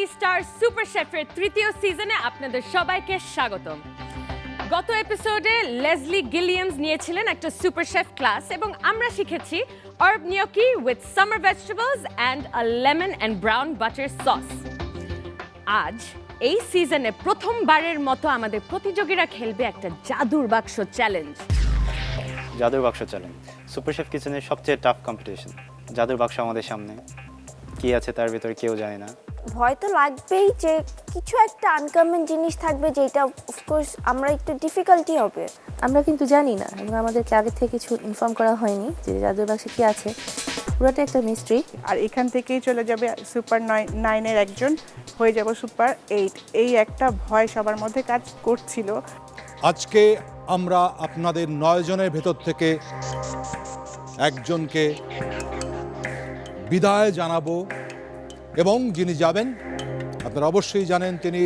বাঙালি star super শেফের তৃতীয় সিজনে আপনাদের সবাইকে স্বাগতম। গত এপিসোডে লেসলি গিলিয়ামস নিয়েছিলেন একটা সুপার শেফ ক্লাস এবং আমরা শিখেছি herb gnocchi with summer vegetables and a lemon and brown butter sauce। আজ এই সিজনে প্রথমবারের মতো আমাদের প্রতিযোগীরা খেলবে একটা জাদুর বাক্স চ্যালেঞ্জ। জাদুর বাক্স চ্যালেঞ্জ সুপার শেফ কিচেনের সবচেয়ে টাফ কম্পিটিশন। জাদুর বাক্স আমাদের সামনে, কি আছে তার ভিতরে কেউ জানে না। ভয় তো লাগবেই যে কিছু একটা আনকমন জিনিস থাকবে যেটা অফকোর্স আমরা একটু ডিফিকাল্টি হবে। আমরা কিন্তু জানি না এবং আমাদেরকে আগে থেকে কিছু ইনফর্ম করা হয়নি যে জাদুর বাক্সে কী আছে, পুরোটা একটা মিস্ট্রি। আর এখান থেকেই চলে যাবে সুপার 9-এর একজন, হয়ে যাব সুপার 8। এই একটা ভয় সবার মধ্যে কাজ করছিল। আজকে আমরা আপনাদের 9 জনের ভেতর থেকে একজনকে বিদায় জানাবো এবং যিনি যাবেন আপনারা অবশ্যই জানেন তিনি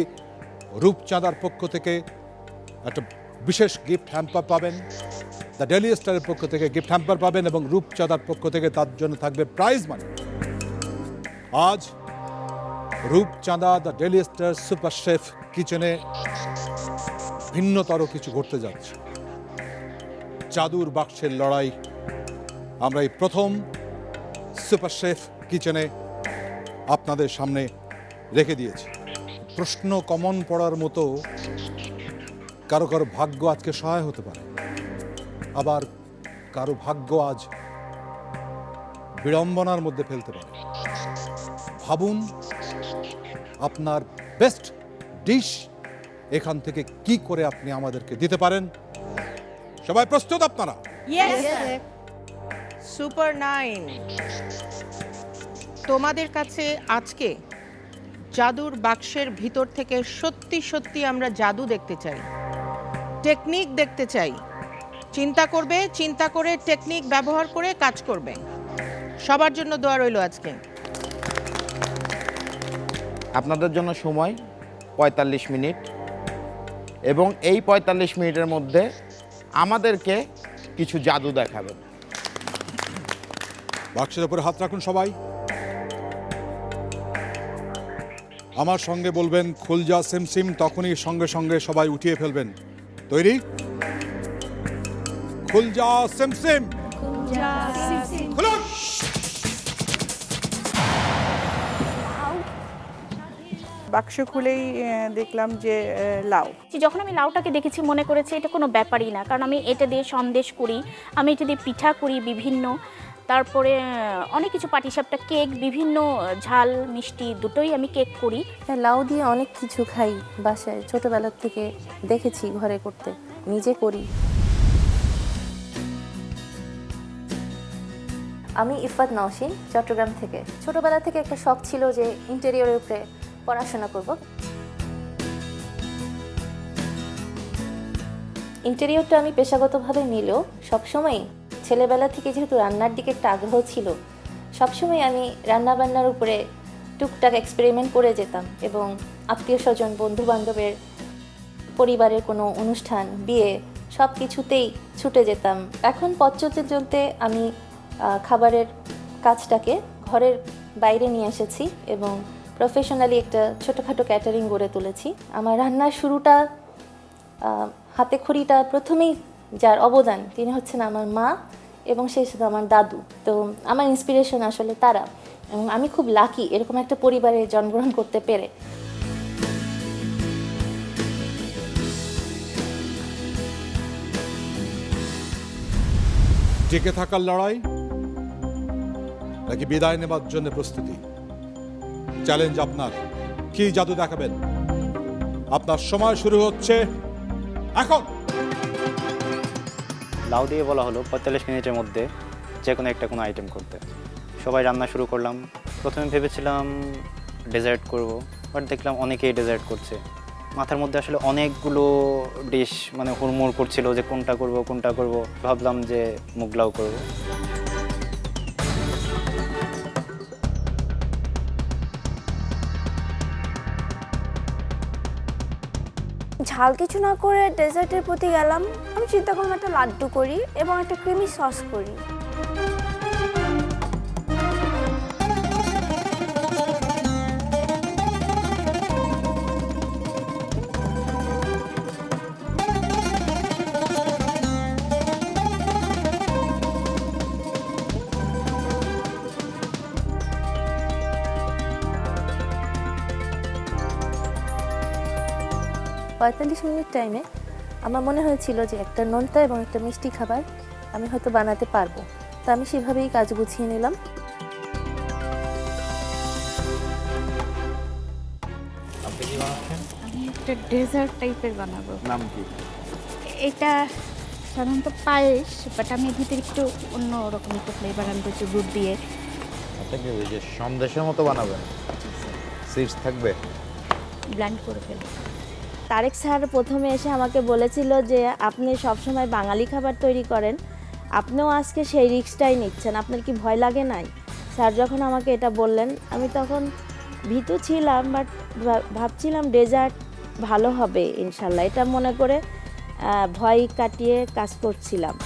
রূপচাঁদার পক্ষ থেকে একটা বিশেষ গিফট হ্যাম্পার পাবেন, দ্য ডেইলি স্টারের পক্ষ থেকে গিফট হ্যাম্পার পাবেন এবং রূপচাঁদার পক্ষ থেকে তার জন্য থাকবে প্রাইজ মানি। আজ রূপচাঁদা the daily star super chef কিচেনে ভিন্নতর কিছু ঘটতে যাচ্ছে। জাদুর বাক্সের লড়াই আমরা এই প্রথম সুপার শেফ কিচেনে আপনাদের সামনে রেখে দিয়েছি। প্রশ্ন কমন পড়ার মতো কারো কারো ভাগ্য আজকে সহায় হতে পারে, আবার কারো ভাগ্য আজ বিড়ম্বনার মধ্যে ফেলতে পারে। ভাবুন আপনার বেস্ট ডিশ এখান থেকে কি করে আপনি আমাদেরকে দিতে পারেন। সবাই প্রস্তুত আপনারা? সুপার 9, তোমাদের কাছে আজকে জাদুর বাক্সের ভিতর থেকে সত্যি সত্যি আমরা জাদু দেখতে চাই, টেকনিক দেখতে চাই। চিন্তা করবে, চিন্তা করে টেকনিক ব্যবহার করে কাজ করবে। সবার জন্য দোয়া রইল আজকে। আপনাদের জন্য সময় 45 মিনিট এবং এই 45 মিনিটের মধ্যে আমাদেরকে কিছু জাদু দেখাবেন। বাক্সের উপরে হাত রাখুন সবাই। আমার সঙ্গে বলবেন খুলজা সিমসিম, তখনই সঙ্গে সঙ্গে সবাই উঠিয়ে ফেলবেন। তৈরি? খুলজা সিমসিম, খুলুন। বাক্স খুলেই দেখলাম যে লাউ। যখন আমি লাউটাকে দেখেছি মনে করেছি এটা কোনো ব্যাপারই না, কারণ আমি এটা দিয়ে সন্দেশ করি, আমি এটা দিয়ে পিঠা করি বিভিন্ন, তারপরে অনেক কিছু পাটিসাপটা, কেক, বিভিন্ন ঝাল মিষ্টি দুটোই আমি কেক করি। লাউ দিয়ে অনেক কিছু খাই বাসায়, ছোটোবেলার থেকে দেখেছি ঘরে করতে, নিজে করি। আমি ইফাত নওশিন, চট্টগ্রাম থেকে। ছোটোবেলা থেকে একটা শখ ছিল যে ইন্টেরিয়রের উপরে পড়াশোনা করব। ইন্টেরিয়রটা আমি পেশাগতভাবে নিলেও সবসময় ছেলেবেলা থেকে যেহেতু রান্নার দিকে একটা আগ্রহ ছিল, সবসময় আমি রান্নাবান্নার উপরে টুকটাক এক্সপেরিমেন্ট করে যেতাম এবং আত্মীয় স্বজন, বন্ধুবান্ধবের, পরিবারের কোনো অনুষ্ঠান, বিয়ে, সব কিছুতেই ছুটে যেতাম। এখন পথ চলতে চলতে আমি খাবারের কাজটাকে ঘরের বাইরে নিয়ে এসেছি এবং প্রফেশনালি একটা ছোটোখাটো ক্যাটারিং গড়ে তুলেছি। আমার রান্নার শুরুটা, হাতে খড়িটা প্রথমেই যার অবদান তিনি হচ্ছেন আমার মা এবং সেই সাথে আমার দাদু। তো আমার ইন্সপিরেশন আসলে তারা, এবং আমি খুব লাকি এরকম একটা পরিবারে জন্মগ্রহণ করতে পেরে। টিকে থাকার লড়াই নাকি বিদায় নেবার জন্য প্রস্তুতি? চ্যালেঞ্জ আপনার। কি জাদু দেখাবেন? আপনার সময় শুরু হচ্ছে এখন। লাউ দিয়ে বলা হলো 45 মিনিটের মধ্যে যে কোনো আইটেম করতে। সবাই রান্না শুরু করলাম। প্রথমে ভেবেছিলাম ডেজার্ট করব, বাট দেখলাম অনেকেই ডেজার্ট করছে। মাথার মধ্যে আসলে অনেকগুলো ডিশ মানে হুড়মুড় করছিল যে কোনটা করব। ভাবলাম যে মুগলাউ করব। ঝাল কিছু না করে ডেজার্টের প্রতি গেলাম। আমি চিন্তা করলাম একটা লাড্ডু করি এবং একটা ক্রিমি সস করি। 45 মিনিট টাইমে আমার মনে হয়েছিল যে একটা নোনতা এবং একটা মিষ্টি খাবার আমি হয়তো বানাতে পারবো। তো আমি সেভাবেই কাজ গুছিয়ে নিলাম। আপনি কি বানাচ্ছেন? আমি একটা ডেজার্ট টাইপের বানাবো। নাম কি? এটা সাধারণত পায়েস, বাট আমি ভিতরে একটু অন্য রকম একটা ফ্লেভার আনবো, একটু দুধ দিয়ে আপনি কি ওই যে সন্দেশের মতো বানাবেন? সিডস থাকবে? ব্লেন্ড করে ফেলবো। তারেক স্যার প্রথমে এসে আমাকে বলেছিল যে আপনি সবসময় বাঙালি খাবার তৈরি করেন, আপনিও আজকে সেই রিস্কটাই নিচ্ছেন, আপনার কি ভয় লাগে নাই? স্যার যখন আমাকে এটা বললেন আমি তখন ভীতু ছিলাম, বাট ভাবছিলাম ডেজার্ট ভালো হবে ইনশাল্লাহ, এটা মনে করে ভয় কাটিয়ে কাজ করছিলাম।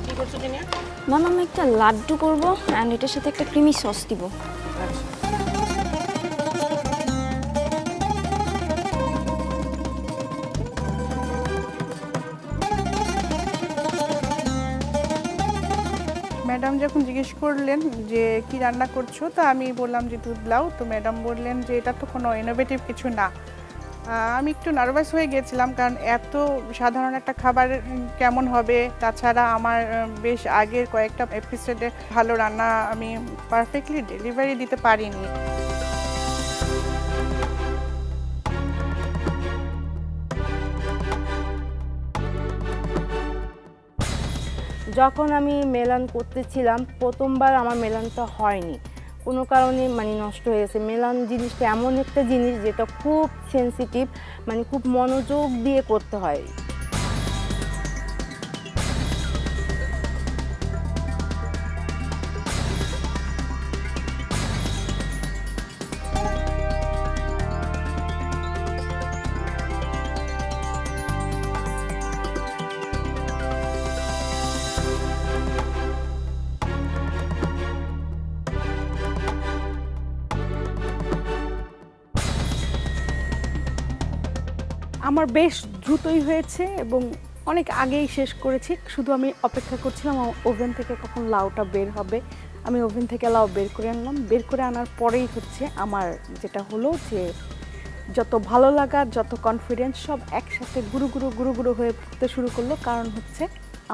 কি করছো জিনিয়া? ম্যাম আমি একটা লাড্ডু করব অ্যান্ড এটার সাথে একটা ক্রিমি সস দিব। ম্যাডাম যখন জিজ্ঞেস করলেন যে কি রান্না করছো, তো আমি বললাম যে দুধ লাউ। তো ম্যাডাম বললেন যে এটা তো কোনো ইনোভেটিভ কিছু না। আমি একটু নার্ভাস হয়ে গেছিলাম, কারণ এত সাধারণ একটা খাবার কেমন হবে। তাছাড়া আমার বেশ আগের কয়েকটা এপিসোডে ভালো রান্না আমি পারফেক্টলি ডেলিভারি দিতে পারিনি। যখন আমি মেলান করতেছিলাম প্রথমবার আমার মেলানটা হয়নি, কোনো কারণে মানে নষ্ট হয়ে গেছে। মেলান জিনিসটা এমন একটা জিনিস যেটা খুব সেনসিটিভ, মানে খুব মনোযোগ দিয়ে করতে হয়। আমার বেশ দ্রুতই হয়েছে এবং অনেক আগেই শেষ করেছি। শুধু আমি অপেক্ষা করছিলাম ওভেন থেকে কখন লাউটা বের হবে। আমি ওভেন থেকে লাউ বের করে আনলাম। বের করে আনার পরেই হচ্ছে আমার যেটা হলো যে যত ভালো লাগা, যত কনফিডেন্স সব একসাথে গুরু গুরু গুরু গুরু হয়ে পড়তে শুরু করলো। কারণ হচ্ছে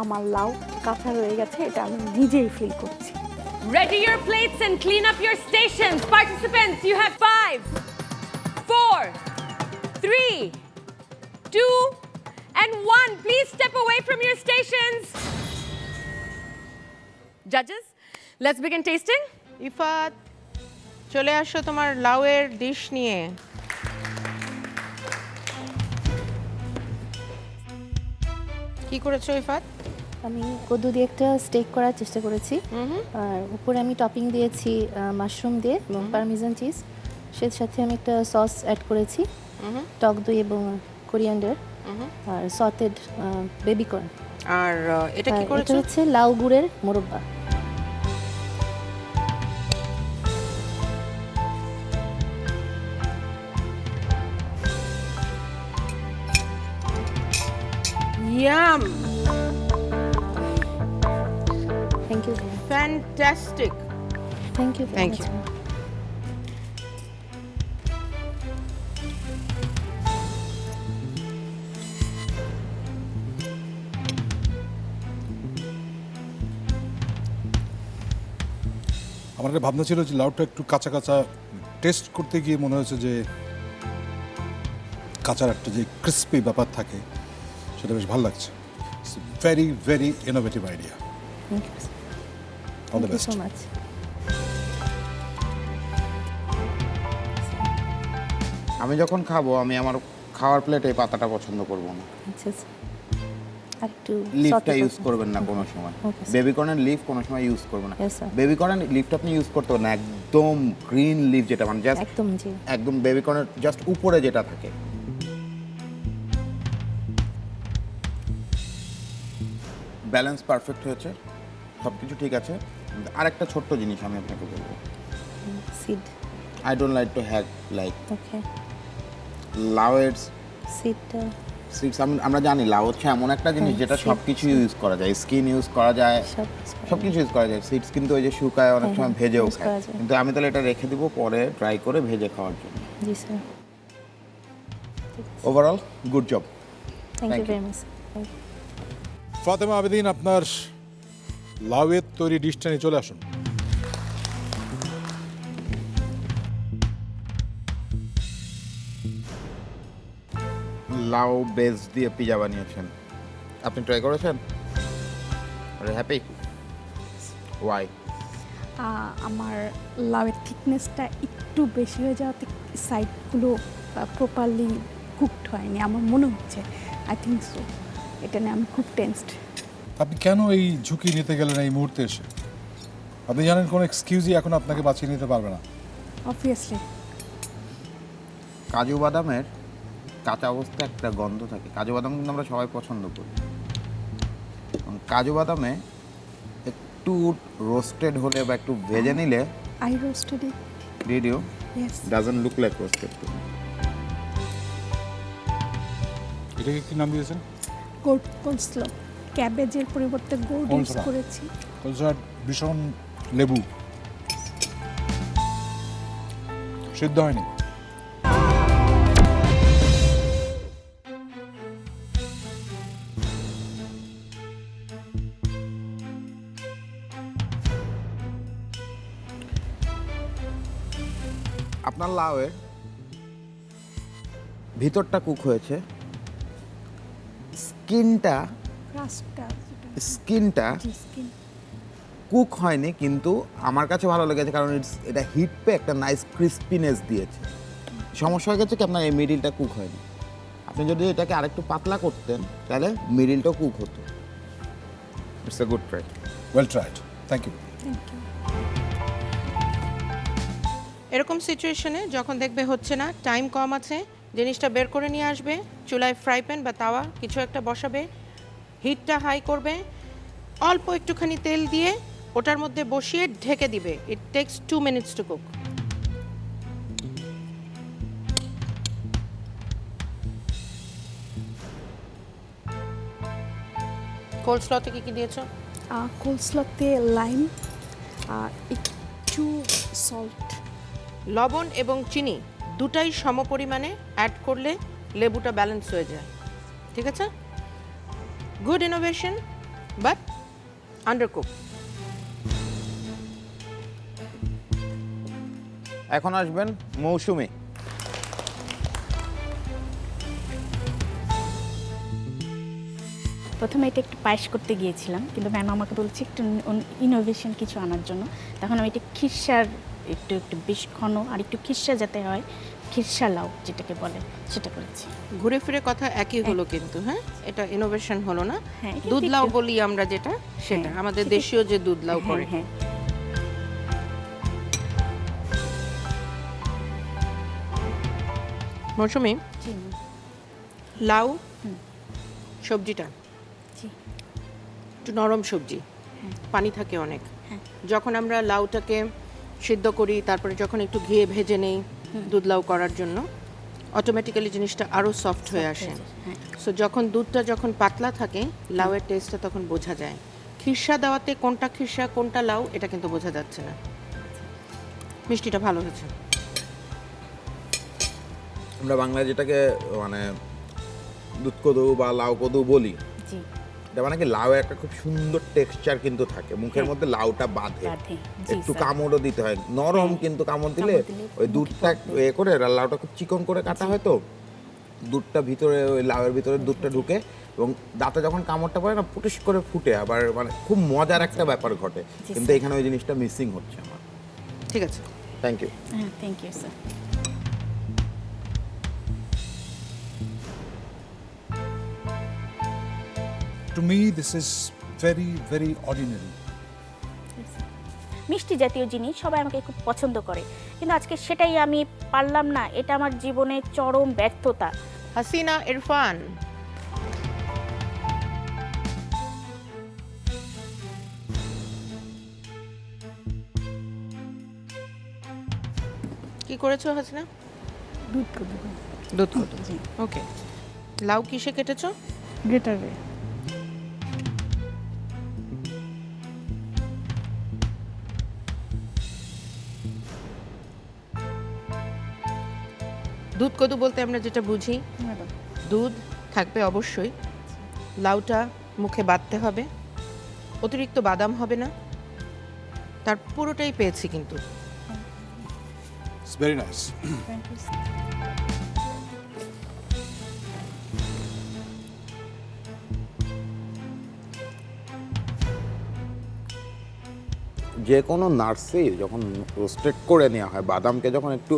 আমার লাউ কাঁচা রয়ে গেছে, এটা আমি নিজেই ফিল করছি। Ready your plates and clean up your stations. Participants, you have 5, 4, 3, 2, and 1. Please step away from your stations. Judges, let's begin tasting. Ifat, চলে আসো তোমার লাউয়ের ডিশ নিয়ে। কি করেছো ইফাত? আমি কদ্দু দিয়ে একটা স্টেক করার চেষ্টা করেছি, আর উপরে আমি টপিং দিয়েছি মাশরুম দিয়ে এবং পারমিজান চিজ। সেই সাথে আমি একটা সস অ্যাড করেছি, টক দই এবং কোরিয়ান্ডার, আর সটেড বেবি কর্ন। আর এটা কি এটা করেছো? হচ্ছে লাউ গুড়ের মোরব্বা। Yum, thank you, fantastic. Thank you, Thank you. আমার একটা ভাবনা ছিল যে লাউটা একটু কাঁচা কাঁচা, টেস্ট করতে গিয়ে মনে হয়েছে যে কাঁচার একটা যে ক্রিস্পি ব্যাপার থাকে সেটা বেশ ভালো লাগছে। Very very innovative idea. Thank you, all the thank you best. So much. আমি যখন খাবো আমি আমার খাওয়ার প্লেটে এই পাতাটা পছন্দ করব না। আচ্ছা আচ্ছা, একটু লিফটা ইউজ করবেন না কোনো সময়। Okay, sir. বেবি কর্নের লিফ কোনো সময় ইউজ করবেন না। Yes, sir. বেবি কর্নের লিফটা আপনি ইউজ করতে পারেন না, একদম গ্রিন লিফ যেটা মানে জাস্ট একদম জি। একদম বেবি কর্নের জাস্ট উপরে যেটা থাকে। ব্যালেন্স পারফেক্ট হয়েছে, সব কিছু ঠিক আছে। আরেকটা ছোট্ট জিনিস আমি আপনাকে বলবো, seed I don't like to hack like ওকে লাউয়ের সিটটা সিডস। আমরা জানি লাউ হচ্ছে এমন একটা জিনিস যেটা সব কিছু ইউজ করা যায়, স্কিন ইউজ করা যায়, সব কিছু ইউজ করা যায়। সিডস কিন্তু ওই যে শুকায় অনেক সময় ভেজেও use খায়, করা যায়। কিন্তু আমি তাহলে এটা রেখে দিব পরে ড্রাই করে ভেজে খাওয়ার জন্য। জি sir, overall good job. Thank you Thank you. Very much. Fatema Abedin, আপনার লাউয়ের তৈরি ডিশটা নিয়ে চলে আসুন। লাউ বেস দিয়ে পিজা বানিয়েছেন, আপনি ট্রাই করেছেন? আরে হ্যাপি? ওয়াই? আমার লাউয়ের থিকনেসটা একটু বেশি হয়ে যাওয়াতে সাইডগুলো প্রপারলি কুকড হয়নি আমার মনে হচ্ছে। আই থিঙ্ক সো, এটা নিয়ে আমি খুব টেনসড। আপনি কেন এই ঝুঁকি নিতে গেলেন এই মুহূর্তে এসে? আপনি জানেন কোনো এক্সকিউজই এখন আপনাকে বাঁচিয়ে নিতে পারবে না। অবভিয়াসলি কাজু বাদামের কাঁচা অবস্থায় একটা গন্ধ থাকে। কাজু বাদাম কিন্তু আমরা সবাই পছন্দ করি। এবং কাজু বাদামে একটু রোস্টেড হলে বা একটু ভেজে নিলে, I roasted it. Did you? Yes. Doesn't look like roasted. এটাকে কি নাম দিয়েছেন? গোড কোলস্লো, ক্যাবেজের পরিবর্তে গোড ইউজ কোলস্লো। করেছি। কলসার ভীষণ লেবু, সিদ্ধ হয়নি। আপনার লাউয়ের ভিতরটা কুক হয়েছে, স্কিনটা ক্রাস্টটা জি স্কিন কুক হয়নি, কিন্তু আমার কাছে ভালো লেগেছে কারণ এটা হিট পে একটা নাইস ক্রিস্পিনেস দিয়েছে। সমস্যা হয়ে গেছে কি আপনার এই মিডিলটা কুক হয়নি। আপনি যদি এটাকে আরেকটু পাতলা করতেন তাহলে মিডিলটাও কুক হতো। It's a good try. Well tried, thank you. Thank you. এরকম সিচুয়েশনে যখন দেখবে হচ্ছে না, টাইম কম আছে, জিনিসটা বের করে নিয়ে আসবে, চুলায় ফ্রাই প্যান বা তাওয়া কিছু একটা বসাবে, হিটটা হাই করবে, অল্প একটুখানি তেল দিয়ে ওটার মধ্যে বসিয়ে ঢেকে দিবে। It takes 2 minutes to cook. কোলস্লতে কি কি দিয়েছো? কোলস্লতে লাইম আর একটু সল্ট। লবণ এবং চিনি দুটাই সমপরিমাণে অ্যাড করলে লেবুটা ব্যালেন্স হয়ে যায়। ঠিক আছে? Good innovation but undercook. এখন আসবেন মৌসুমি। প্রথমে এটা একটু পায়েস করতে গিয়েছিলাম, কিন্তু ম্যাম আমাকে বলছে একটু ইনোভেশন কিছু আনার জন্য। তখন আমি এটা খিরসার একটু একটু বেশ ঘন আর একটু খিরসা যাতে হয়, খিরসা লাউ যেটাকে বলে সেটা করেছি। ঘুরে ফিরে কথা একই হলো কিন্তু, হ্যাঁ, এটা ইনোভেশন হলো না। হ্যাঁ, কিন্তু দুধ লাউ একটু- বলি আমরা যেটা, সেটা হ্যাঁ, আমাদের সেটা- দেশীয় যে দুধ লাউ করে। হ্যাঁ, মৌসুমি, জি লাউ সবজিটা জি একটু নরম সবজি, পানি থাকে অনেক। হ্যাঁ। যখন আমরা লাউটাকে সিদ্ধ করি, তারপরে যখন একটু ঘিয়ে ভেজে নেই দুধ লাউ করার জন্য, অটোমেটিক্যালি জিনিসটা আরও সফট হয়ে আসে। হ্যাঁ। সো যখন দুধটা যখন পাতলা থাকে, লাউয়ের টেস্টটা তখন বোঝা যায়। খিরসা দেওয়াতে কোনটা খিরসা কোনটা লাউ এটা কিন্তু বোঝা যাচ্ছে না। মিষ্টিটা ভালো হয়েছে। আমরা বাংলায় যেটাকে মানে দুধ কদু বা লাউ কদু বলি, জি এটা মানে কি লাউ একটা খুব সুন্দর টেক্সচার কিন্তু থাকে, মুখের মধ্যে লাউটা বাঁধে, বাঁধে, জি একটু স্যার। কামড়ও দিতে হয়, নরম হ্যাঁ, কিন্তু কামড় দিলে কামড় দিলে ওই মুখে দুধটা পড়বে। এ করে লাউটা খুব চিকন করে কাটা হয়, তো দুধটা ভিতরে ওই লাউয়ের ভিতরে দুধটা ঢুকে এবং দাঁতে যখন কামড়টা পড়ে না ফুটিস করে ফুটে, আবার মানে খুব মজার একটা ব্যাপার ঘটে, জি, কিন্তু স্যার। এখানে ওই জিনিসটা মিসিং হচ্ছে আমার। ঠিক আছে। Thank you. হ্যাঁ, thank you sir. To me, this is very, very ordinary. মিষ্টি জাতীয় জিনিস সবাই আমাকে খুব পছন্দ করে, কিন্তু আজকে সেটাই আমি পারলাম না। এটা আমার জীবনের চরম ব্যর্থতা। হাসিনা ইরফান, কি করেছো হাসিনা? দুধ কদু দুধ কদু। ওকে। লাউ কিসে কেটেছো? গ্রেটারে। দুধ কদু বলতে আমরা যেটা বুঝি, ম্যাডাম দুধ থাকবে অবশ্যই, লাউটা মুখে বাঁধতে হবে, অতিরিক্ত বাদাম হবে না, তার পুরোটাই পেয়েছি কিন্তু। It's very nice. Thank you. যে কোনো নার্সেই যখন রোস্টেড করে নেওয়া হয় বাদামকে, যখন একটু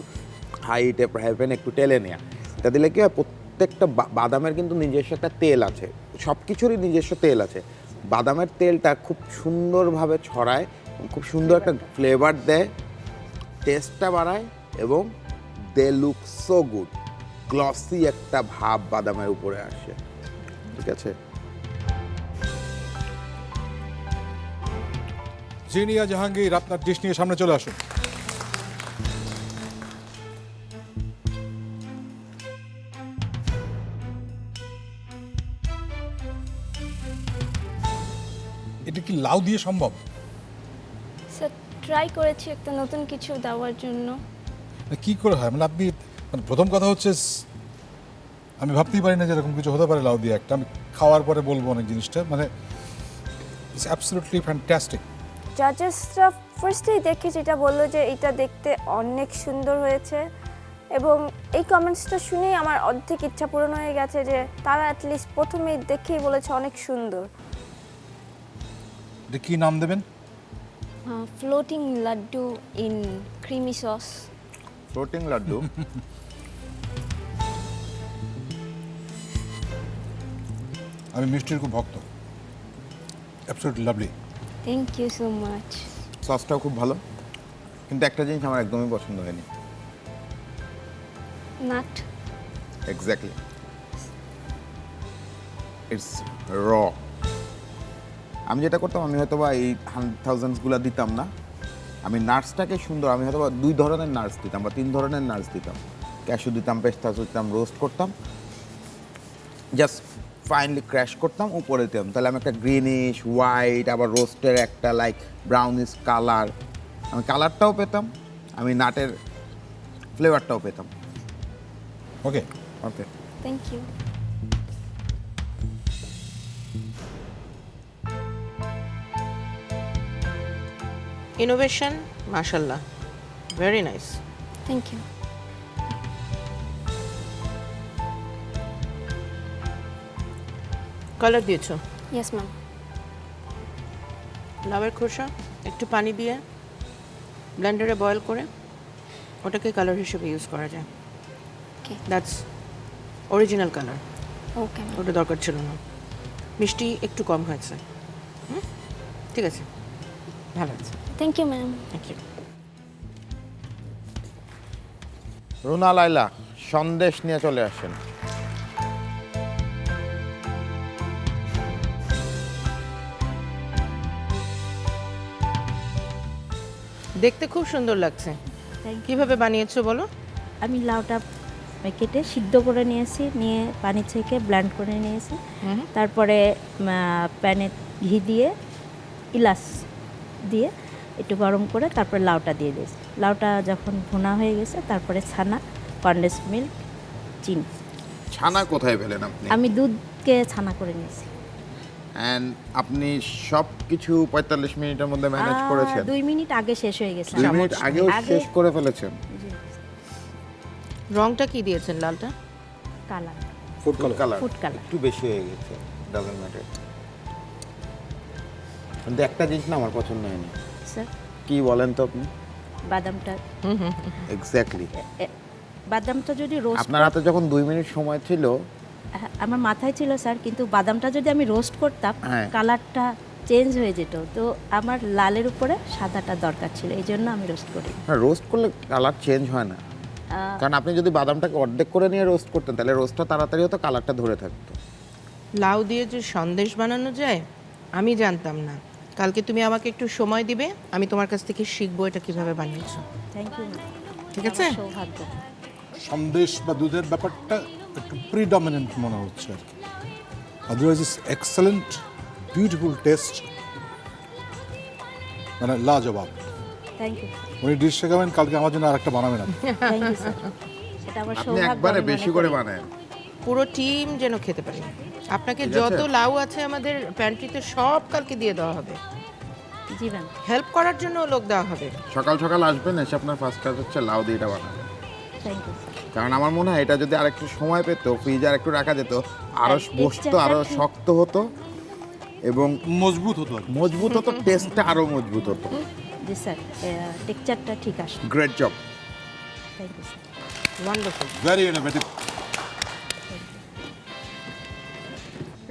হাইটে ফ্রাই প্যানে একটু টেলে নেওয়া, এটা দিলে কি হয়, প্রত্যেকটা বাদামের কিন্তু নিজস্ব একটা তেল আছে, সব কিছুরই নিজস্ব তেল আছে। বাদামের তেলটা খুব সুন্দরভাবে ছড়ায়, খুব সুন্দর একটা ফ্লেভার দেয়, টেস্টটা বাড়ায়, এবং they look so good, glossy একটা ভাব বাদামের উপরে আসে। ঠিক আছে, জিনিয়া জাহাঙ্গীর, আপনার ডিশ নিয়ে সামনে চলে আসুন। এটা কি লাউ দিয়ে সম্ভব? স্যার ট্রাই করেছি একটা নতুন কিছু দেওয়ার জন্য। কি করে হয় মানে আপনি, মানে প্রথম কথা হচ্ছে আমি ভাবতেই পারি না যে এরকম কিছু হতে পারে লাউ দিয়ে একটা। আমি খাওয়ার পরে বলবো অনেক জিনিসটা, মানে ইটস অ্যাবসলিউটলি ফ্যান্টাস্টিক। জাজেসরা ফার্স্টেই দেখে যেটা বললো যে এটা দেখতে অনেক সুন্দর হয়েছে, এবং এই কমেন্টসটা শুনেই আমার অর্ধেক ইচ্ছা পূরণ হয়ে গেছে যে তারা অ্যাটলিস্ট প্রথমেই দেখেই বলেছে অনেক সুন্দর। এটা কি নাম দেবেন? Floating laddu in creamy sauce. Floating laddu. আমি মিষ্টির খুব ভক্ত। Absolutely lovely. Thank you so much. সসটাও খুব ভালো, কিন্তু একটা জিনিস আমার একদমই পছন্দ হয়নি। নাট। এক্স্যাক্টলি, ইটস র। আমি যেটা করতাম, আমি হয়তো বা এই 1000s দিতাম না, আমি নাটসটাকে সুন্দর, আমি হয়তো বা 2 ধরনের নাটস দিতাম বা 3 ধরনের নাটস দিতাম, ক্যাশু দিতাম, পেস্তাস দিতাম, রোস্ট করতাম, জাস্ট ফাইনলি ক্র্যাশ করতাম, উপরে দিতাম, তাহলে আমি একটা গ্রিনিশ হোয়াইট, আবার রোস্টের একটা লাইক ব্রাউনিশ কালার, আমি কালারটাও পেতাম, আমি নাটের ফ্লেভারটাও পেতাম। Okay okay, thank you. Innovation, মাশাল্লাহ, very nice. Thank you. Colour দিয়েছো? Yes ma'am. লাউয়ের খোসা একটু পানি দিয়ে ব্লেন্ডারে বয়েল করে ওটাকে কালার হিসেবে ইউজ করা যায়। Okay. That's original colour, okay ma'am. ওটা দরকার ছিল না। মিষ্টি একটু কম হয়েছে। ঠিক আছে, ভালো আছে। Thank you ma'am. Thank you. Runa Laila, sandesh নিয়ে চলে আসেন। দেখতে খুব সুন্দর লাগছে। কিভাবে বানিয়েছো বলো? আমি লাউটা কেটে সিদ্ধ করে নিয়েছি, নিয়ে পানি থেকে ব্লেন্ড করে নিয়েছি, তারপরে প্যানে ঘি দিয়ে ইলাচ দিয়ে একটু গরম করে তারপরে লাউটা দিয়ে দিয়েছি। লাউটা যখন ভুনা হয়ে গেছে তারপরে ছানা, কনডেন্স মিল্ক, চিনি। ছানা কোথায় পেলেন আপনি? আমি দুধকে ছানা করে নিয়েছি। অ্যান্ড আপনি সব কিছু 45 মিনিটের মধ্যে ম্যানেজ করেছেন? 2 মিনিট আগে শেষ হয়ে গেছে। 2 মিনিট আগেও শেষ করে ফেলেছেন? রংটা কি দিয়েছেন লালটা? Colour, food colour. Food colour একটু বেশি হয়ে গেছে, ডাজন্ট ম্যাটার। কিন্তু একটা জিনিস না আমার পছন্দ হয়নি। স্যার, কি বলেন তো আপনি? বাদামটা, এক্স্যাক্টলি, বাদামটা যদি রোস্ট, আপনার হাতে যখন 2 মিনিট সময় ছিল, আমার মাথায় ছিল স্যার, কিন্তু বাদামটা যদি আমি রোস্ট করতাম হ্যাঁ। কালারটা চেঞ্জ হয়ে যেত, তো আমার লালের উপরে সাদাটা দরকার ছিল, এই জন্য আমি রোস্ট করি। না, রোস্ট করলে কালার চেঞ্জ হয় না, কারণ আপনি যদি বাদামটাকে অর্ধেক করে নিয়ে রোস্ট করতেন তাহলে রোস্টটা তাড়াতাড়ি হতো, কালারটা ধরে থাকতো। লাউ দিয়ে যে সন্দেশ বানানো যায় আমি জানতাম না। কালকে তুমি আমাকে একটু সময় দিবে, আমি তোমার কাছ থেকে শিখবো এটা কিভাবে বানিয়েছো। Thank you. ঠিক আছে? আমার সৌভাগ্য। সন্দেশ বা দুধের ব্যাপারটা একটু প্রিডমিনেন্ট মনে হচ্ছে আর কি। আদারওয়াইজ ইস এক্সেলেন্ট, বিউটিফুল টেস্ট, মানে লাজবাব। থ্যাংক ইউ উনি ডিশ শেখাবেন, কালকে আমার জন্য আরেকটা বানাবেন আপনি। থ্যাংক ইউ স্যার, সেটা আমার আপনি সৌভাগ্য একবারে আমি মনে বেশি করে করি। বানায়। পুরো টিম যেন খেতে পারে। আপনাকে ঠিক যত আছে। লাউ আছে আমাদের প্যান্ট্রিতে সব কালকে দিয়ে দেওয়া হবে, জি ম্যাম, হেল্প করার জন্য লোক দেওয়া হবে। সকাল সকাল আসবেন, এসে আপনার ফার্স্ট কাজ হচ্ছে লাউ দিয়ে এটা বানাবেন। Thank you sir. কারণ আমার মনে হয় এটা যদি আরেকটু সময় পেতো, ফ্রিজে আর একটু রাখা যেত, আরো আর বসতো, texture-টা আরো ঠিক- শক্ত হতো এবং মজবুত হতো আর কি। মজবুত হতো, টেস্টটা আরো মজবুত হতো। জি স্যার, টেক্সচারটা ঠিক আসে। Great job. Thank you sir. Wonderful. Very innovative.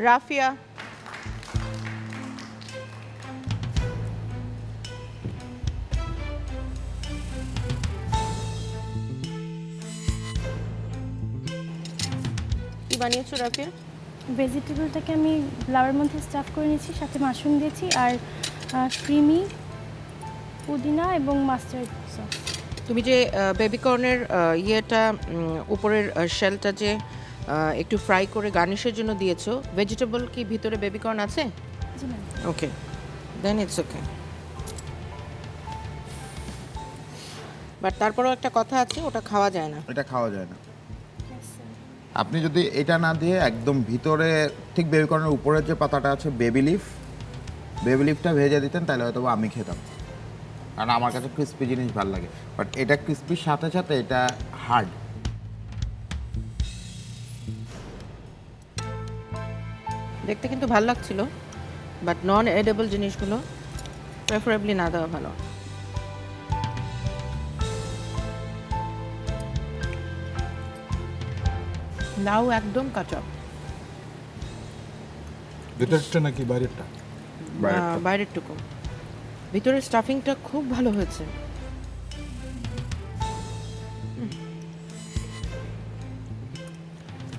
Rafia, কি বানিয়েছো রাফিয়া? ভেজিটেবলটাকে আমি লাউয়ের মধ্যে স্টাফ করে নিয়েছি, সাথে মাশরুম দিয়েছি আর ক্রিমি পুদিনা এবং মাস্টার্ড সস। তুমি যে বেবিকর্নের ইয়েটা উপরের শেলটা যে একটু ফ্রাই করে গার্নিশের জন্য দিয়েছো, ভেজিটেবল কি ভিতরে বেবিকর্ন আছে? জি ma'am. Okay, then it's okay. But তারপরেও একটা কথা আছে, ওটা খাওয়া যায় না। এটা খাওয়া যায় না। আপনি যদি এটা না দিয়ে একদম ভিতরে ঠিক বেবিকর্নের উপরের যে পাতাটা আছে বেবি লিফটা ভেজে দিতেন, তাহলে হয়তো আমি খেতাম, কারণ আমার কাছে ক্রিস্পি জিনিস ভালো লাগে। বাট এটা ক্রিস্পির সাথে সাথে এটা হার্ড। দেখতে কিন্তু ভালো লাগছিল, বাট নন এডেবল জিনিসগুলো প্রেফারেবলি না দেওয়া ভালো। লাউ একদম কাঁচা, ভেতরটা নাকি বাইরেরটা? বাইরের টুকু। ভিতরের স্টাফিংটা খুব ভালো হয়েছে।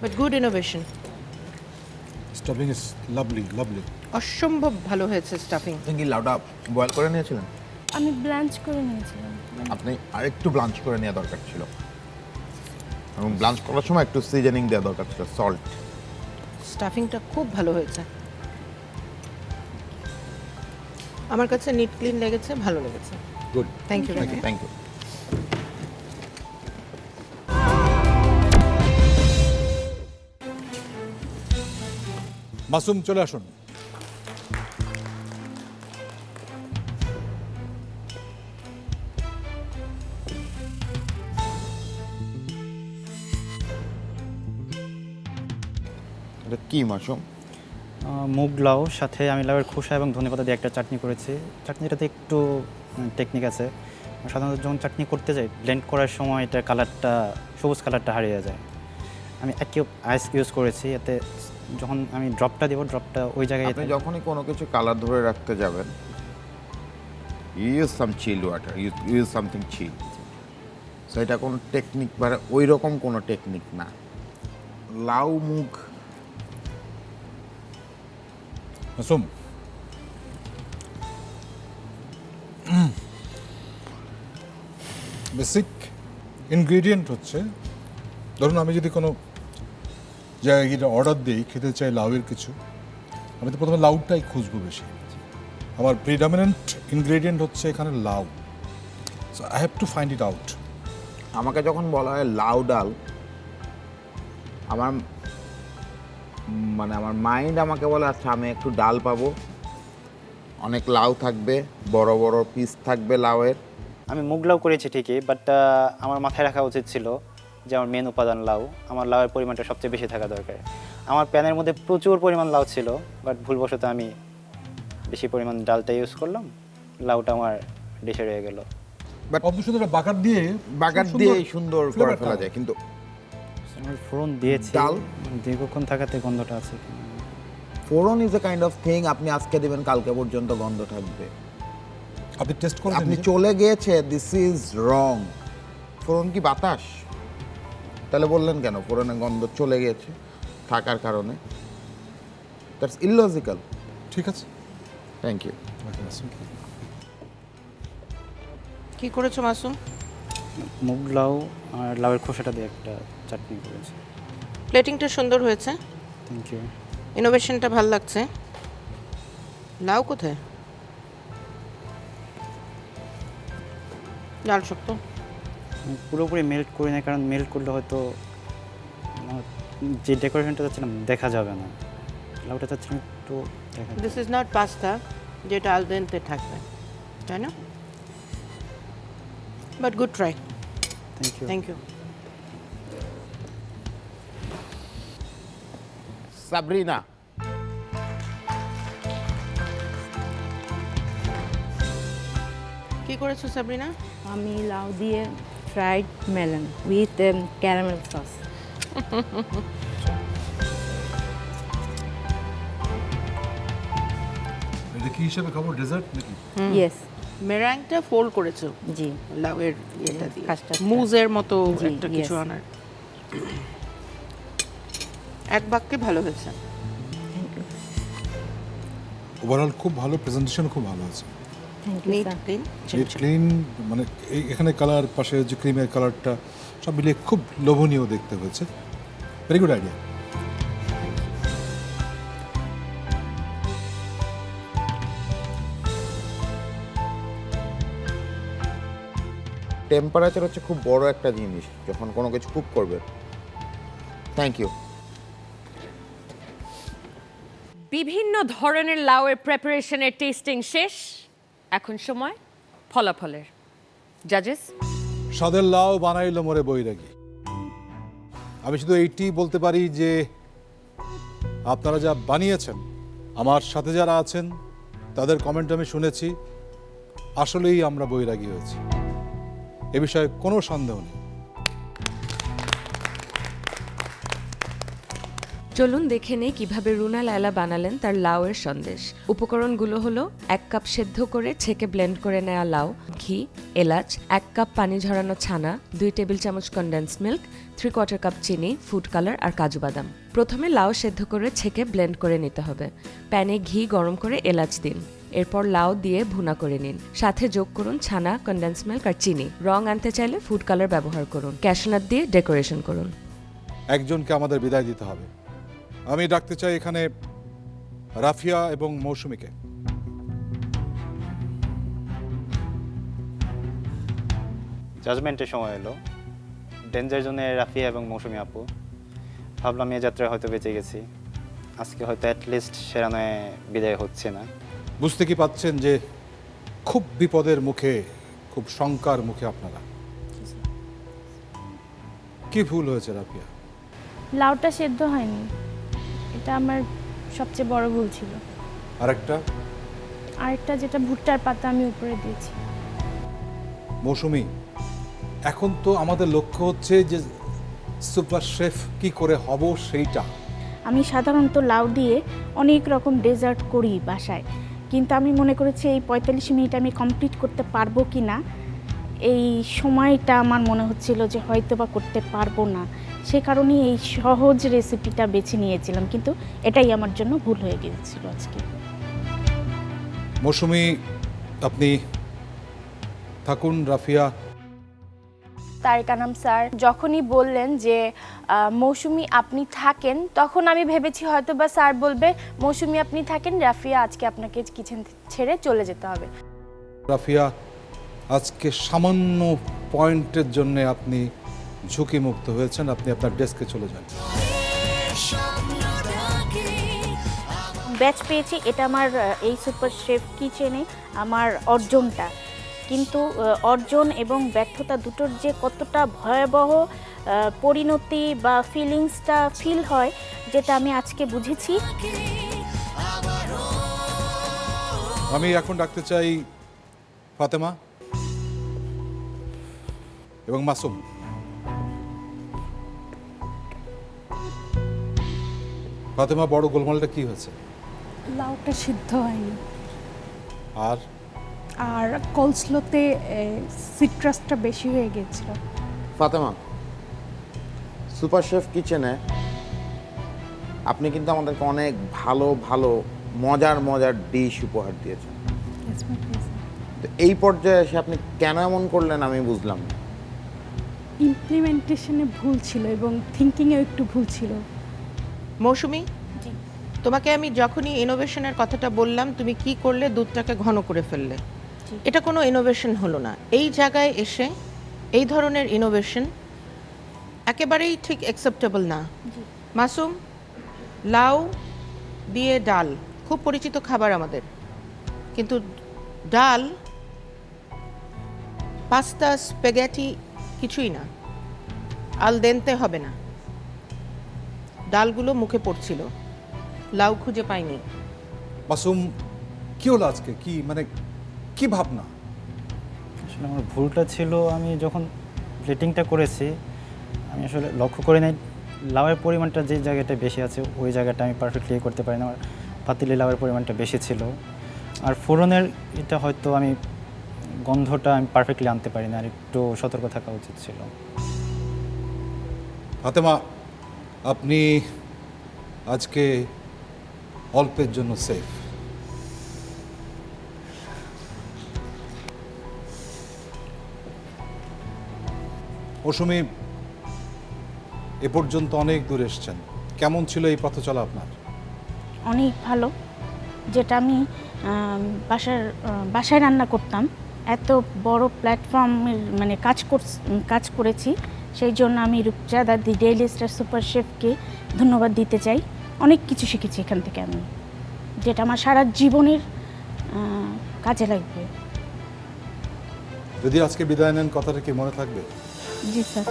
But good innovation, stuffing is lovely, lovely. অসম্ভব ভালো হয়েছে স্টাফিং। আপনি কি লাউটা বয়েল করে নিয়েছিলেন? আমি ব্লাঞ্চ করে নিয়েছিলাম। আপনি আরেকটু ব্লাঞ্চ করে নেওয়া দরকার ছিল, এবং ব্লাঞ্চ করার সময় একটু সিজনিং দেওয়া দরকার ছিল, সল্ট। স্টাফিংটা খুব ভালো হয়েছে, আমার কাছে নিট ক্লিন লেগেছে, ভালো লেগেছে। Good. Thank you. Thank you. Masum চলে আসুন। এটা কি মাশরুম? মুগ লাউ, সাথে আমি লাউয়ের খোসা এবং ধনেপাতা দিয়ে একটা চাটনি করেছি। চাটনিটাতে একটু টেকনিক আছে। সাধারণত যখন চাটনি করতে যাই, ব্লেন্ড করার সময় এটার কালারটা, সবুজ কালারটা হারিয়ে যায়। আমি এক কিউব আইস ইউজ করেছি, এতে যখন আমি ড্রপটা দেবো, ড্রপটা ওই জায়গায় আপনি যখনই কোনো কিছু কালার ধরে রাখতে যাবেন, ইউজ সাম চিল ওয়াটার, ইউজ সামথিং চিল। সো এটা কোনো টেকনিক, মানে ওই রকম কোনো টেকনিক না। লাউ মুগ মাসুম, বেসিক ইনগ্রেডিয়েন্ট হচ্ছে, ধরুন আমি যদি কোনো জায়গায় গিয়ে অর্ডার দিই, খেতে চাই লাউয়ের কিছু, আমি তো প্রথমে লাউটাই খুঁজবো বেশি। আমার প্রিডমিনেন্ট ইনগ্রেডিয়েন্ট হচ্ছে এখানে লাউ। So I have to find it out. আমাকে যখন বলা হয় লাউ ডাল, আমার আমার মাইন্ড আমাকে বলে আচ্ছা আমি একটু ডাল পাবো, অনেক লাউ থাকবে, বড় বড় পিস থাকবে লাউয়ের। আমি মুগ লাউ করেছি ঠিকই, বাট আমার মাথায় রাখা উচিত ছিল যে আমার মেন উপাদান লাউ, আমার লাউয়ের পরিমাণটা সবচেয়ে বেশি থাকা দরকার। আমার প্যানের মধ্যে প্রচুর পরিমাণ লাউ ছিল, বাট ভুলবশত আমি বেশি পরিমাণ ডালটা ইউজ করলাম, লাউটা আমার ডিশে রয়ে গেল। অবশ্যই এটা বাগার দিয়ে সুন্দর করে flavor ফেলা টা। যায়, কিন্তু আমি ফোড়ন দিয়েছি, ডাল? দীর্ঘক্ষণ থাকাতে গন্ধটা আছে। ফোড়ন is a kind of thing, আপনি আজকে দিবেন কালকে পর্যন্ত গন্ধ থাকবে। আপনি টেস্ট করে আপনি চলে গিয়েছে, দিস ইজ রং। ফোড়ন কি বাতাস? তাহলে বললেন কেন ফোড়নের গন্ধ চলে গিয়েছে থাকার কারণে? That's illogical. ঠিক আছে, থ্যাংক ইউ। কি করেছো মাসুম? মুগ লাউ আর লাউয়ের খোসাটা দিয়ে একটা চাটনি করেছি। প্লেটিংটা সুন্দর হয়েছে, থ্যাংক ইউ। ইনোভেশনটা ভাল লাগছে। লাউ কোথায়? ডাল শক্ত। পুরোপুরি মেল্ট করি না, কারণ মেল্ট করলে হয়তো যে ডেকোরেশনটা চাচ্ছিলাম দেখা যাবে না। লাউটা চাচ্ছিলাম একটু দেখা যাবে। দিস ইজ নট পাস্তা যেটা আল দেন্তে থাকবে, তাই না? But good try, thank you. Thank you. Sabrina, কি করেছো সাবরিনা? আমি লাউ দিয়ে fried melon with caramel sauce. এটা কি হিসাবে খাবো, ডেজার্ট নাকি? ইয়েস, মেরাংটা ফোল্ড করেছো জি, লাউয়ের ইয়েটা দিয়ে, কাস্টার্ডটা। মুজের মতো জি, একটা কিছু yes. আনার। এক বাক্যে ভালো হয়েছে। ওভারঅল খুব ভালো, প্রেজেন্টেশন খুব ভালো আছে। Thank you neat sir. Clean. Clean, মানে এখানে কালার, পাশে যে ক্রিমের কালারটা সব মিলিয়ে খুব লোভনীয় দেখতে হয়েছে। Very good idea. টেম্পারেচার হচ্ছে খুব বড় একটা জিনিস যখন কোনো কিছু কুক করবে। Thank you. বিভিন্ন ধরনের লাউয়ের প্রিপারেশনের টেস্টিং শেষ, এখন সময় ফলাফলের। জাজেস, স্বাদের লাউ বানাইলো মোরে বৈরাগী। আমি শুধু এইটি বলতে পারি যে আপনারা যা বানিয়েছেন, আমার সাথে যারা আছেন তাদের কমেন্ট আমি শুনেছি, আসলেই আমরা বৈরাগী হয়েছি, এ বিষয়ে কোনো সন্দেহ নেই। চলুন দেখে নেই কিভাবে রুনা লায়লা বানালেন তার লাউয়ের সন্দেশ। উপকরণগুলো হলো 1 কাপ সেদ্ধ করে ছেঁকে ব্লেন্ড করে নেওয়া লাউ, ঘি, এলাচ, 1 কাপ পানি ঝরানো ছানা, 2 টেবিল চামচ কনডেন্স মিল্ক, 3/4 কাপ চিনি, ফুড কালার আর কাজু বাদাম। প্রথমে লাউ সেদ্ধ করে ছেঁকে ব্লেন্ড করে নিতে হবে। প্যানে ঘি গরম করে এলাচ দিন, এরপর লাউ দিয়ে ভুনা করে নিন। সাথে যোগ করুন ছানা, কনডেন্স মিল্ক আর চিনি। রং আনতে চাইলে ফুড কালার ব্যবহার করুন। ক্যাশনাট দিয়ে ডেকোরেশন করুন। একজনকে আমাদের বিদায় দিতে হবে। আমি ডাকতে চাই এখানে রাফিয়া এবং মৌসুমীকে। জাজমেন্টের সময় এলো। ডেঞ্জার জোনে রাফিয়া এবং মৌসুমী আপু, ভাবলাম এই যাত্রায় হয়তো বেঁচে গেছি, আজকে হয়তো অ্যাটলিস্ট সেরানোয় বিদায় হচ্ছে না। বুঝতে কি পাচ্ছেন যে খুব বিপদের মুখে, খুব শঙ্কার মুখে আপনারা। কি ভুল হয়েছে রাফিয়া? লাউটা সেদ্ধ হয়নি, এটা আমার সবচেয়ে বড় ভুল ছিল। আরেকটা? আরেকটা যেটা ভুট্টার পাতা আমি উপরে দিয়েছি। মৌসুমী, এখন তো আমাদের লক্ষ্য হচ্ছে যে সুপার শেফ কি করে হব সেইটা। আমি সাধারণত লাউ দিয়ে অনেক রকম ডেজার্ট করি বাসায়, কিন্তু আমি মনে করেছি এই 45 মিনিট আমি কমপ্লিট করতে পারবো কি না, এই সময়টা আমার মনে হচ্ছিল যে হয়তো বা করতে পারবো না। সে কারণেই এই সহজ রেসিপিটা বেছে নিয়েছিলাম, কিন্তু এটাই আমার জন্য ভুল হয়ে গিয়েছিল আজকে। মৌসুমী, আপনি থাকুন। রাফিয়া? তারেক আনাম স্যার যখনই বললেন যে মৌসুমী আপনি থাকেন, তখন আমি ভেবেছি হয়তো বা স্যার বলবে মৌসুমী আপনি থাকেন, রাফিয়া আজকে আপনাকে কিচেন ছেড়ে চলে যেতে হবে। রাফিয়া, আজকে সামান্য পয়েন্টের জন্য আপনি ঝুঁকিমুক্ত হয়েছেন, আপনি আপনার ডেস্কে চলে যান। ব্যাচ পেয়েছি, এটা আমার এই সুপার শেফ কিচেনে আমার অর্জনটা, কিন্তু অর্জন এবং ব্যর্থতা দুটোর যে কতটা ভয়াবহ পরিণতি বা ফিলিংসটা ফিল হয়, যেটা আমি আজকে বুঝেছি। আমি এখন ডাকতে চাই ফাতেমা এবং মাসুম। ফাতেমা, বড় গোলমালটা কি হয়েছে? লাউটা সিদ্ধ হয়নি, আর আর কোলস্লোতে সিট্রাসটা বেশি হয়ে গিয়েছিল। ফাতেমা, সুপার শেফ কিচেনে আপনি কিন্তু আমাদেরকে অনেক ভালো ভালো মজার মজার ডিশ উপহার দিয়েছেন। তো এই পর্যায়ে এসে আপনি কেন এমন করলেন আমি বুঝলাম না। ইমপ্লিমেন্টেশনে ভুল ছিল এবং থিঙ্কিংয়েও একটু ভুল ছিল। মৌসুমি, জি। তোমাকে আমি যখনই ইনোভেশনের কথাটা বললাম, তুমি কি করলে? দুধটাকে ঘন করে ফেললে। জি। এটা কোনো ইনোভেশন হলো না। এই জায়গায় এসে এই ধরনের ইনোভেশন একেবারেই ঠিক অ্যাকসেপ্টেবল না। মাসুম, লাউ দিয়ে ডাল খুব পরিচিত খাবার আমাদের, কিন্তু ডাল, পাস্তা, স্প্যাগেটি কিছুই না, আল দেনতে হবে না। ডালগুলো মুখে পড়ছিল, লাউ খুঁজে পাইনি। মাসুম, কি হলো আজকে? কি মানে কি ভাবনা? আসলে আমার ভুলটা ছিল, আমি যখন প্লেটিংটা করেছি আমি আসলে লক্ষ্য করি নাই লাউয়ের পরিমাণটা যে জায়গাটা বেশি আছে ওই জায়গাটা আমি পারফেক্টলি করতে পারি না। আমার পাতিলে লাউয়ের পরিমাণটা বেশি ছিল, আর ফোড়নের এটা হয়তো আমি গন্ধটা আমি পারফেক্টলি আনতে পারি না, আর একটু সতর্ক থাকা উচিত ছিল। ফাতেমা, আপনি আজকে অল্পের জন্য সেফ। মৌসুমি, এ পর্যন্ত অনেক দূর এসেছেন, কেমন ছিল এই পথ চলা আপনার? অনেক ভালো। যেটা আমি বাসায় রান্না করতাম, এত বড় প্ল্যাটফর্মের মানে কাজ করেছি, সেই জন্য আমি রূপচাঁদা দি ডেইলি স্টার সুপার শেফকে ধন্যবাদ দিতে চাই। অনেক কিছু শিখেছি এখান থেকে আমি, যেটা আমার সারা জীবনের কাজে লাগবে। যদি আজকে বিদায় নেন, কথাটা কি মনে থাকবে? জি স্যার।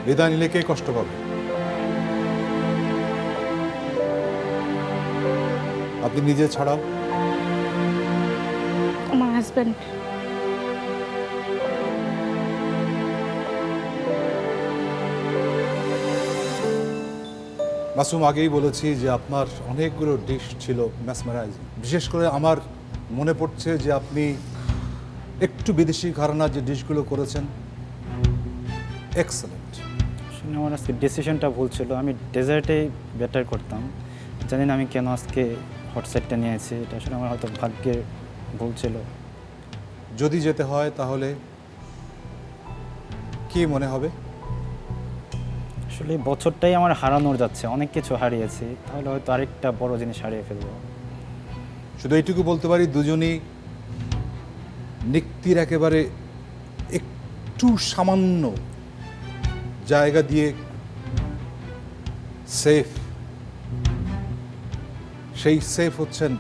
বিদায় নিলে কে কষ্ট পাবে? আপনি নিজে ছাড়াও? আমার হাজব্যান্ড। মাসুম, আগেই বলেছি যে আপনার অনেকগুলো ডিশ ছিল ম্যাসমারাইজিং। বিশেষ করে আমার মনে পড়ছে যে আপনি একটু বিদেশি ঘরানার যে ডিশগুলো করেছেন, এক্সেলেন্ট। আসলে আমার আজকে ডিসিশনটা ভুল ছিল, আমি ডেজার্টে বেটার করতাম। জানি না আমি কেন আজকে হট সেটটা নিয়েছি, এটা আসলে আমার হয়তো ভাগ্যের ভুল ছিল। যদি যেতে হয় তাহলে কি মনে হবে? আসলে এই বছরটাই আমার হারানোর যাচ্ছে, অনেক কিছু হারিয়েছি, তাহলে হয়তো আরেকটা বড় জিনিস হারিয়ে ফেলবো। শুধু এইটুকু বলতে পারি, দুজনই নিক্তির একেবারে একটু সামান্য জায়গা দিয়ে সেফ, সেই সেফ হচ্ছেন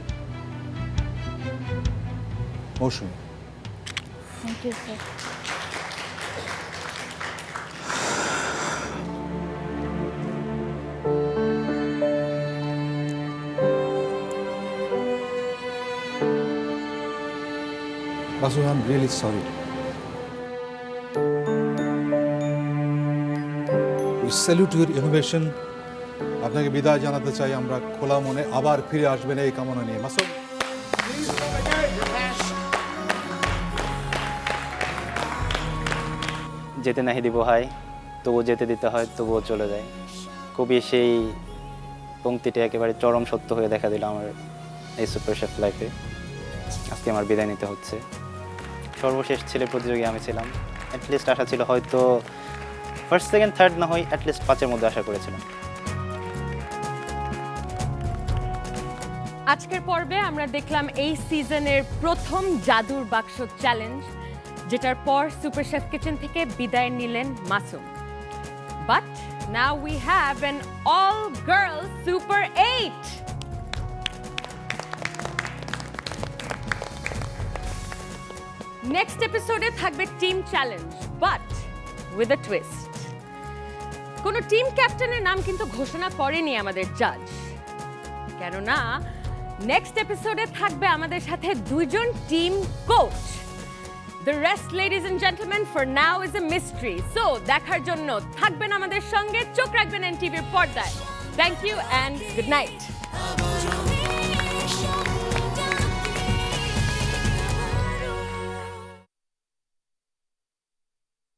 Mousumi. Thank you sir. Basu, I'm really sorry. We salute your innovation. আপনাকে বিদায় জানাতে চাই আমরা খোলা মনে, আবার ফিরে আসবেন এই কামনা নিয়ে। মাসুম, যেতে নাহি দিব হাই, তবুও যেতে দিতে হয়, তবুও চলে যায়। কবি সেই পংক্তিটি একেবারে চরম সত্য হয়ে দেখা দিল আমার এই সুপার শেফ লাইফে। আজকে আমার বিদায় নিতে হচ্ছে। সর্বশেষ ছেলে প্রতিযোগী আমি ছিলাম, অ্যাটলিস্ট আশা ছিল হয়তো ফার্স্ট, সেকেন্ড, থার্ড না হয় অ্যাটলিস্ট 5-এর মধ্যে আশা করেছিলাম। আজকের পর্বে আমরা দেখলাম এই সিজনের প্রথম জাদুর বাক্স চ্যালেঞ্জ, যেটার পর সুপার শেফ কিচেন থেকে বিদায় নিলেন Masum. But now we have an all girl super 8। Next এপিসোডে থাকবে team challenge, but with a twist. কোনো টিম ক্যাপ্টেনের নাম কিন্তু ঘোষণা করেনি আমাদের জাজ, কেননা নেক্সট এপিসোডে থাকবে আমাদের সাথে 2জন team coach. The rest, ladies and gentlemen, for now is a mystery. So, দেখার জন্য থাকবেন আমাদের সঙ্গে, চোখ রাখবেন NTVর পর্দায়। Thank you and good night.